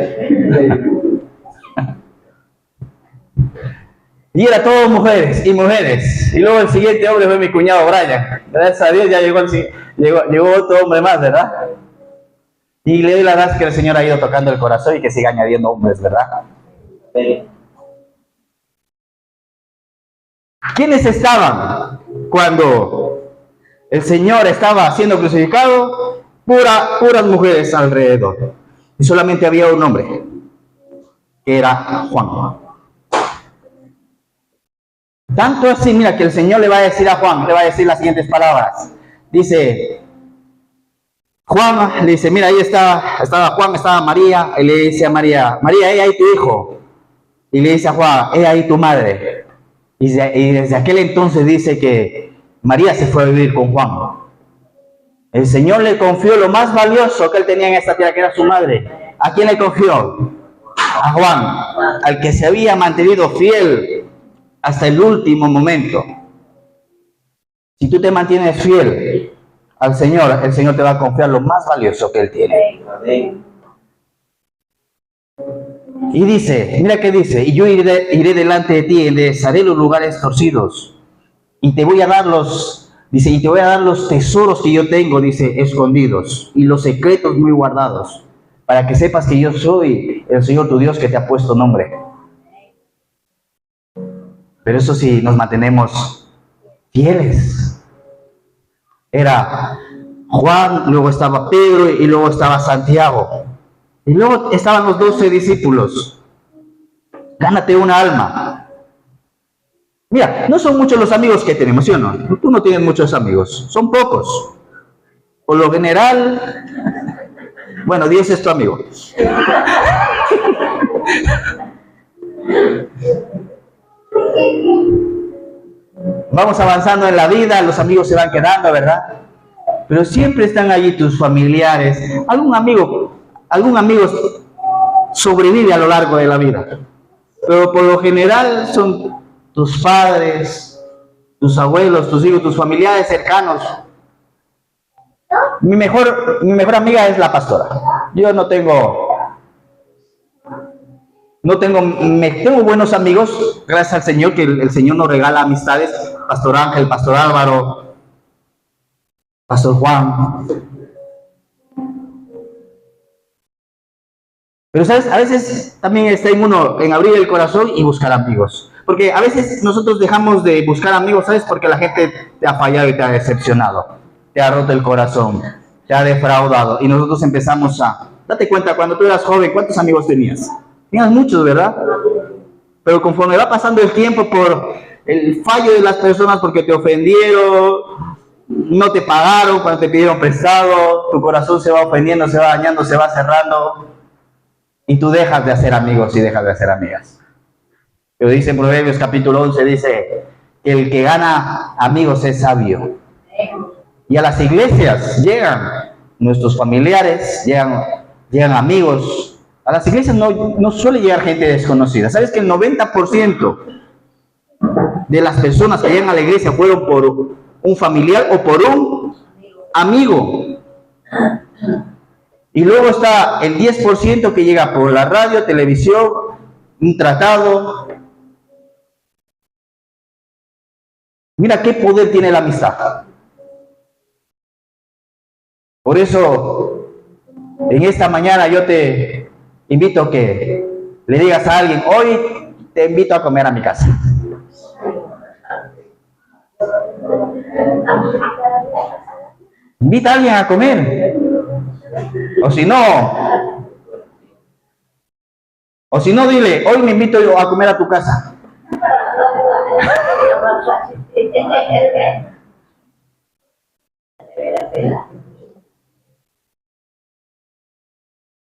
Y era todo mujeres y mujeres. Y luego el siguiente hombre fue mi cuñado Brian. Gracias a Dios ya llegó otro hombre más, ¿verdad? Y le doy las gracias que el Señor ha ido tocando el corazón y que siga añadiendo hombres, ¿verdad? ¿Quiénes estaban cuando el Señor estaba siendo crucificado? Puras mujeres alrededor. Y solamente había un hombre, que era Juan. Tanto así, mira, que el Señor le va a decir a Juan, le va a decir las siguientes palabras. Dice, Juan, le dice, mira, ahí estaba Juan, estaba María, y le dice a María, María, ahí tu hijo. Y le dice a Juan, ahí tu madre. Y desde aquel entonces dice que María se fue a vivir con Juan. El Señor le confió lo más valioso que él tenía en esta tierra, que era su madre. ¿A quién le confió? A Juan, al que se había mantenido fiel hasta el último momento. Si tú te mantienes fiel al Señor, el Señor te va a confiar lo más valioso que él tiene. Y dice, mira qué dice, y yo iré delante de ti, enderezaré los lugares torcidos, y te voy a dar dice, y te voy a dar los tesoros que yo tengo, dice, escondidos, y los secretos muy guardados, para que sepas que yo soy el Señor tu Dios que te ha puesto nombre. Pero eso sí, nos mantenemos fieles. Era Juan, luego estaba Pedro y luego estaba Santiago. Y luego estaban los 12 discípulos. Gánate una alma. Mira, no son muchos los amigos que tenemos, ¿sí o no? Tú no tienes muchos amigos, son pocos. Por lo general, bueno, 10 es tu amigo. Vamos avanzando en la vida, los amigos se van quedando, ¿verdad? Pero siempre están allí tus familiares. Algún amigo sobrevive a lo largo de la vida. Pero por lo general son tus padres, tus abuelos, tus hijos, tus familiares cercanos. Mi mejor amiga es la pastora. Yo tengo buenos amigos, gracias al Señor, que el Señor nos regala amistades. Pastor Ángel, Pastor Álvaro, Pastor Juan. Pero sabes, a veces también está en uno en abrir el corazón y buscar amigos. Porque a veces nosotros dejamos de buscar amigos, ¿sabes? Porque la gente te ha fallado y te ha decepcionado. Te ha roto el corazón, te ha defraudado. Y nosotros empezamos date cuenta, cuando tú eras joven, ¿cuántos amigos tenías? Tenías muchos, ¿verdad? Pero conforme va pasando el tiempo por el fallo de las personas, porque te ofendieron, no te pagaron cuando te pidieron prestado, tu corazón se va ofendiendo, se va dañando, se va cerrando. Y tú dejas de hacer amigos y dejas de hacer amigas. Pero dice en Proverbios capítulo 11, dice que el que gana amigos es sabio. Y a las iglesias llegan nuestros familiares, llegan amigos. A las iglesias no suele llegar gente desconocida. ¿Sabes que el 90% de las personas que llegan a la iglesia fueron por un familiar o por un amigo? Y luego está el 10% que llega por la radio, televisión, un tratado. Mira qué poder tiene la amistad. Por eso, en esta mañana yo te invito a que le digas a alguien, hoy te invito a comer a mi casa. Invita a alguien a comer. O si no, dile, hoy me invito yo a comer a tu casa.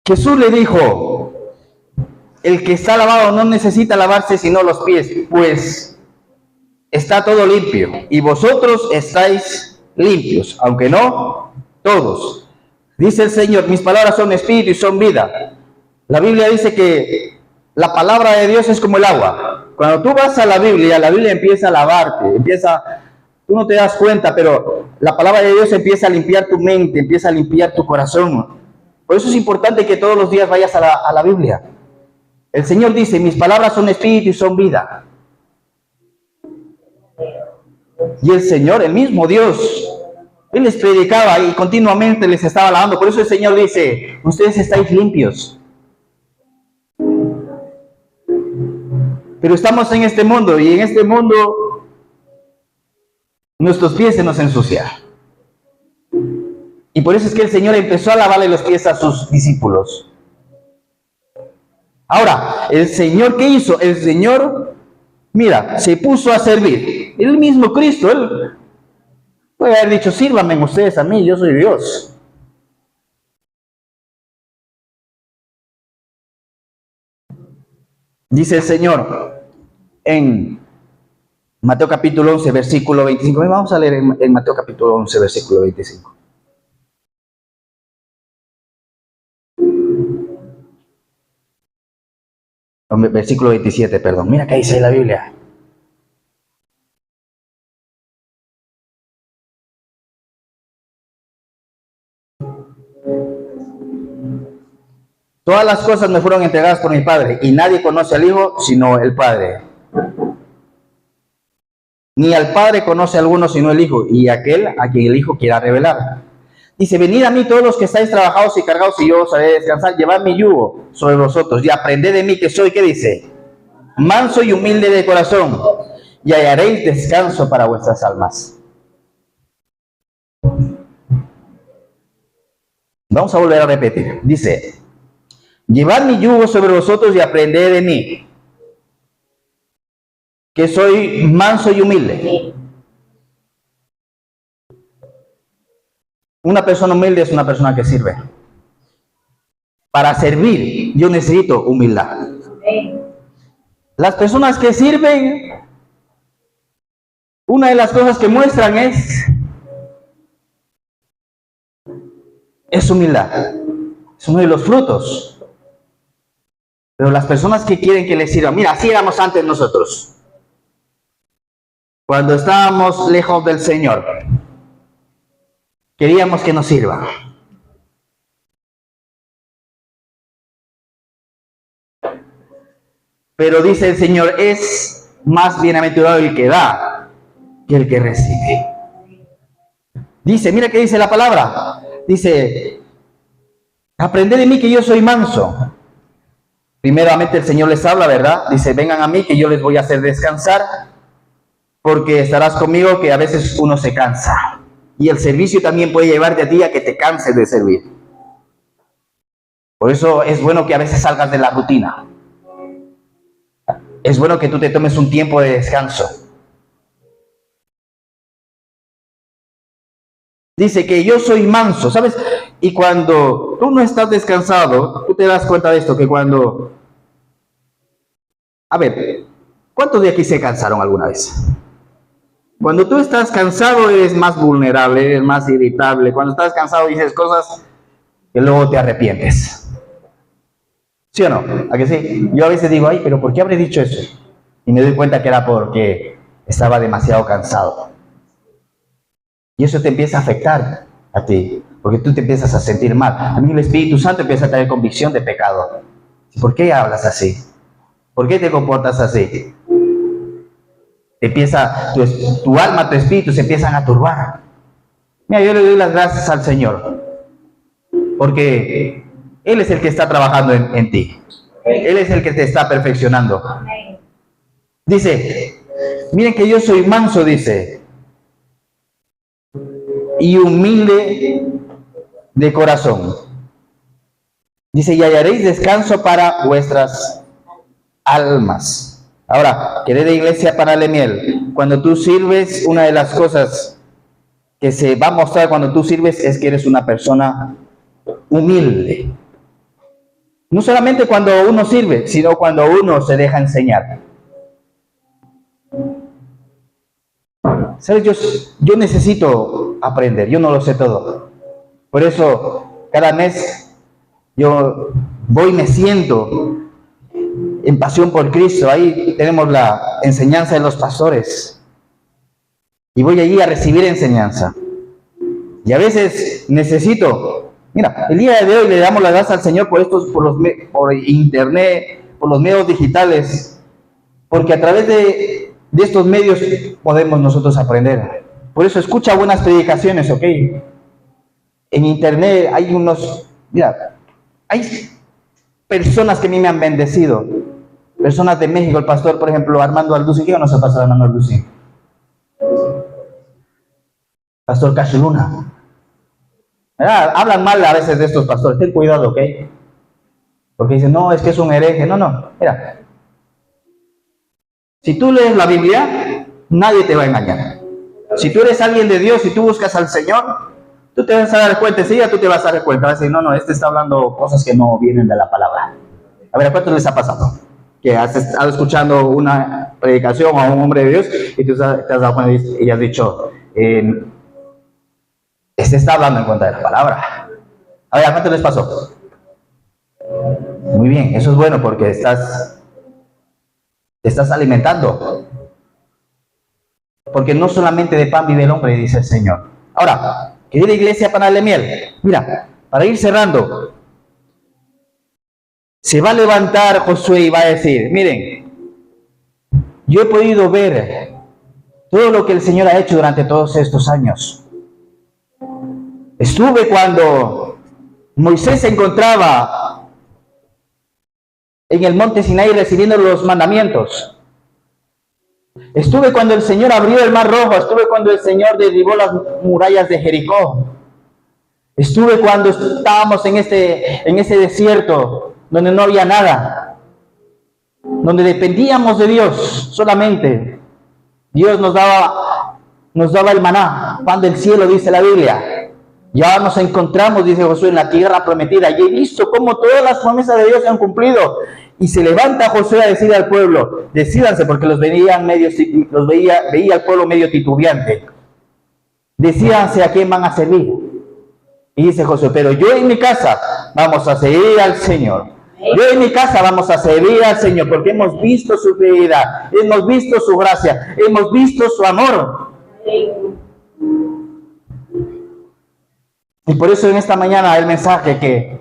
Jesús le dijo, el que está lavado no necesita lavarse sino los pies, pues está todo limpio, y vosotros estáis limpios, aunque no todos. Dice el Señor, mis palabras son espíritu y son vida. La Biblia dice que la palabra de Dios es como el agua. Cuando tú vas a la Biblia empieza a lavarte, tú no te das cuenta, pero la palabra de Dios empieza a limpiar tu mente, empieza a limpiar tu corazón. Por eso es importante que todos los días vayas a la Biblia. El Señor dice, mis palabras son espíritu y son vida. Y el Señor, el mismo Dios, Él les predicaba y continuamente les estaba lavando. Por eso el Señor dice, ustedes estáis limpios. Pero estamos en este mundo y en este mundo nuestros pies se nos ensucian. Y por eso es que el Señor empezó a lavarle los pies a sus discípulos. Ahora, el Señor, ¿qué hizo? El Señor, mira, se puso a servir. El mismo Cristo, Él puede haber dicho, sírvanme ustedes a mí, yo soy Dios. Dice el Señor en Mateo capítulo 11, versículo 25. Vamos a leer en Mateo capítulo 11, versículo 25. Versículo 27, perdón. Mira qué dice la Biblia. Todas las cosas me fueron entregadas por mi Padre, y nadie conoce al Hijo sino el Padre. Ni al Padre conoce a alguno sino el Hijo, y aquel a quien el Hijo quiera revelar. Dice, venid a mí todos los que estáis trabajados y cargados, y yo os haré descansar. Llevad mi yugo sobre vosotros, y aprended de mí, que soy, ¿qué dice? Manso y humilde de corazón, y hallaréis descanso para vuestras almas. Vamos a volver a repetir. Dice, llevad mi yugo sobre vosotros y aprended de mí, que soy manso y humilde. Sí. Una persona humilde es una persona que sirve. Para servir, yo necesito humildad. Amén. Las personas que sirven, una de las cosas que muestran es humildad. Es uno de los frutos. Pero las personas que quieren que les sirvan, mira, así éramos antes nosotros. Cuando estábamos lejos del Señor, queríamos que nos sirvan. Pero dice el Señor, es más bienaventurado el que da que el que recibe. Dice, mira qué dice la palabra. Dice, aprended de mí que yo soy manso. Primeramente el Señor les habla, ¿verdad? Dice, vengan a mí que yo les voy a hacer descansar, porque estarás conmigo que a veces uno se cansa. Y el servicio también puede llevarte a ti a que te canses de servir. Por eso es bueno que a veces salgas de la rutina. Es bueno que tú te tomes un tiempo de descanso. Dice que yo soy manso, ¿sabes? Y cuando tú no estás descansado, tú te das cuenta de esto, que cuando... A ver, ¿cuántos de aquí se cansaron alguna vez? Cuando tú estás cansado eres más vulnerable, eres más irritable. Cuando estás cansado dices cosas que luego te arrepientes. ¿Sí o no? ¿A que sí? Yo a veces digo, ay, pero ¿por qué habré dicho eso? Y me doy cuenta que era porque estaba demasiado cansado. Y eso te empieza a afectar a ti, porque tú te empiezas a sentir mal. A mí el Espíritu Santo empieza a tener convicción de pecado. ¿Por qué hablas así? ¿Por qué te comportas así? Empieza, tu alma, tu espíritu se empiezan a turbar. Mira, yo le doy las gracias al Señor, porque Él es el que está trabajando en ti. Él es el que te está perfeccionando. Amén. Dice, miren que yo soy manso, dice, y humilde de corazón. Dice, y hallaréis descanso para vuestras almas. Ahora, querida iglesia Panalemiel, cuando tú sirves, una de las cosas que se va a mostrar cuando tú sirves es que eres una persona humilde. No solamente cuando uno sirve, sino cuando uno se deja enseñar. ¿Sabes? Yo necesito aprender, yo no lo sé todo. Por eso, cada mes yo voy y me siento en pasión por Cristo. Ahí tenemos la enseñanza de los pastores. Y voy allí a recibir enseñanza. Y a veces necesito... Mira, el día de hoy le damos las gracias al Señor por por internet, por los medios digitales. Porque a través de estos medios podemos nosotros aprender. Por eso escucha buenas predicaciones, ¿ok? En internet hay mira, hay personas que a mí me han bendecido. Personas de México, el pastor, por ejemplo, Armando Alducin. ¿Qué conoce el pastor Armando Alducin? Pastor Cachuluna. Hablan mal a veces de estos pastores. Ten cuidado, ¿ok? Porque dicen, no, es que es un hereje. No, no, mira. Si tú lees la Biblia, nadie te va a engañar. Si tú eres alguien de Dios y tú buscas al Señor, tú te vas a dar cuenta, enseguida tú te vas a dar cuenta. Vas a decir, no, este está hablando cosas que no vienen de la palabra. A ver, ¿a cuántos les ha pasado? Que has estado escuchando una predicación a un hombre de Dios y tú te has dado cuenta y has dicho, este está hablando en contra de la palabra. A ver, ¿a cuántos les pasó? Muy bien, eso es bueno porque te estás alimentando. Porque no solamente de pan vive el hombre, dice el Señor. Ahora, querida iglesia Panalemiel, mira, para ir cerrando, se va a levantar Josué y va a decir, miren, yo he podido ver todo lo que el Señor ha hecho durante todos estos años. Estuve cuando Moisés se encontraba en el monte Sinaí recibiendo los mandamientos. Estuve cuando el Señor abrió el mar rojo. Estuve cuando el Señor derribó las murallas de Jericó. Estuve cuando estábamos en ese desierto donde no había nada. donde dependíamos de Dios solamente. Dios nos daba el maná, pan del cielo, dice la Biblia. Ya nos encontramos, dice Josué, en la tierra prometida, y he visto cómo todas las promesas de Dios se han cumplido. Y se levanta Josué a decir al pueblo, decídanse, porque veía al pueblo medio titubeante. Decídanse a quién van a servir. Y dice Josué, pero yo en mi casa vamos a servir al Señor. Yo en mi casa vamos a servir al Señor, porque hemos visto su fidelidad, hemos visto su gracia, hemos visto su amor. Y por eso en esta mañana el mensaje que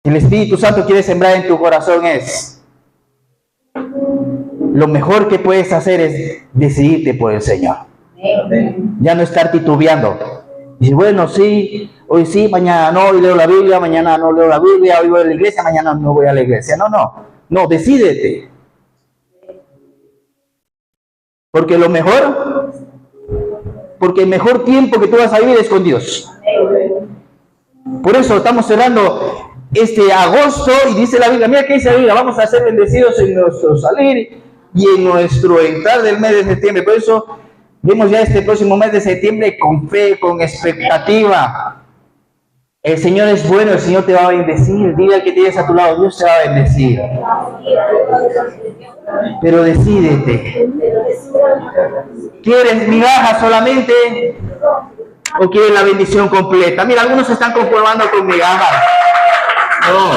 el Espíritu Santo quiere sembrar en tu corazón es: lo mejor que puedes hacer es decidirte por el Señor. Ya no estar titubeando. Y bueno, sí, hoy sí, mañana no, hoy leo la Biblia, mañana no leo la Biblia, hoy voy a la iglesia, mañana no voy a la iglesia. No, decídete. Porque el mejor tiempo que tú vas a vivir es con Dios. Por eso estamos cerrando este agosto y dice la Biblia, mira que dice la Biblia, vamos a ser bendecidos en nuestro salir y en nuestro entrar del mes de septiembre. Por eso vemos ya este próximo mes de septiembre con fe, con expectativa. El Señor es bueno, el Señor te va a bendecir. Dile al que tienes a tu lado, Dios te va a bendecir. Pero decídete. ¿Quieres migajas solamente o quieres la bendición completa? Mira, algunos se están conformando con migajas. No,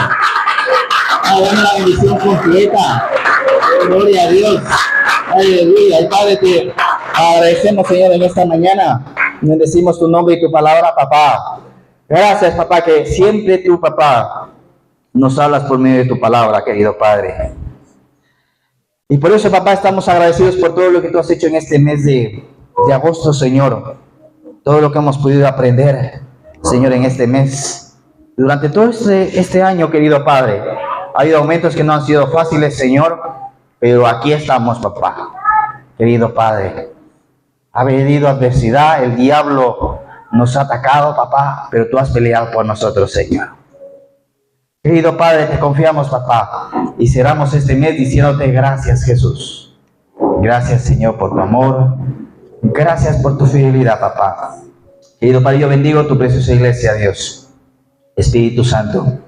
dame la bendición completa. Gloria a Dios. Aleluya. Y Padre, te agradecemos, Señor, en esta mañana. Bendecimos tu nombre y tu palabra, papá. Gracias, papá, que siempre tú, papá, nos hablas por medio de tu palabra, querido Padre. Y por eso, papá, estamos agradecidos por todo lo que tú has hecho en este mes de agosto, Señor. Todo lo que hemos podido aprender, Señor, en este mes. Durante todo este año, querido Padre, ha habido momentos que no han sido fáciles, Señor, pero aquí estamos, papá. Querido Padre, ha venido adversidad, el diablo nos ha atacado, papá, pero tú has peleado por nosotros, Señor. Querido Padre, te confiamos, papá, y cerramos este mes diciéndote gracias, Jesús. Gracias, Señor, por tu amor. Gracias por tu fidelidad, papá. Querido Padre, yo bendigo tu preciosa iglesia, Dios. Espíritu Santo.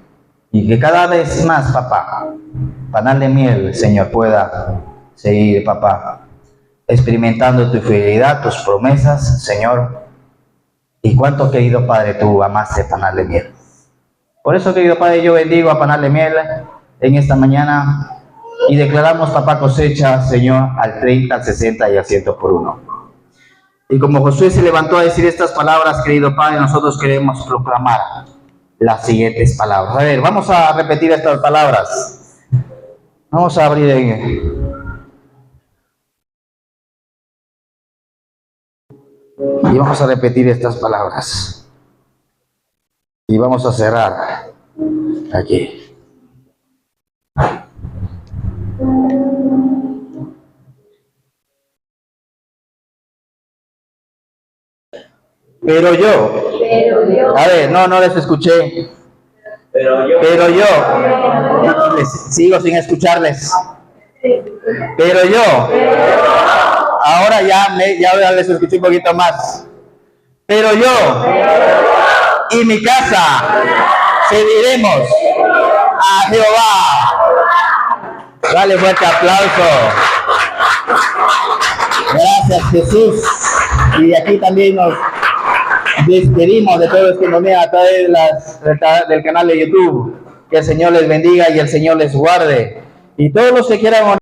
Y que cada vez más, papá, panal de miel, Señor, pueda seguir, papá, experimentando tu fidelidad, tus promesas, Señor. Y cuánto, querido Padre, tú amaste panal de miel. Por eso, querido Padre, yo bendigo a panal de miel en esta mañana y declaramos, papá, cosecha, Señor, al 30, al 60 y al 100 por 1. Y como Josué se levantó a decir estas palabras, querido Padre, nosotros queremos proclamar las siguientes palabras. A ver, vamos a repetir estas palabras. Vamos a abrir y vamos a repetir estas palabras. Y vamos a cerrar aquí. Pero yo. A ver, no les escuché. Pero yo. Sigo sin escucharles. Pero yo. Ahora ya les escuché un poquito más. Pero yo y mi casa serviremos a Jehová. Dale fuerte aplauso. Gracias, Jesús. Y de aquí también nos despedimos de todos los que nos ven a través del canal de YouTube. Que el Señor les bendiga y el Señor les guarde. Y todos los que quieran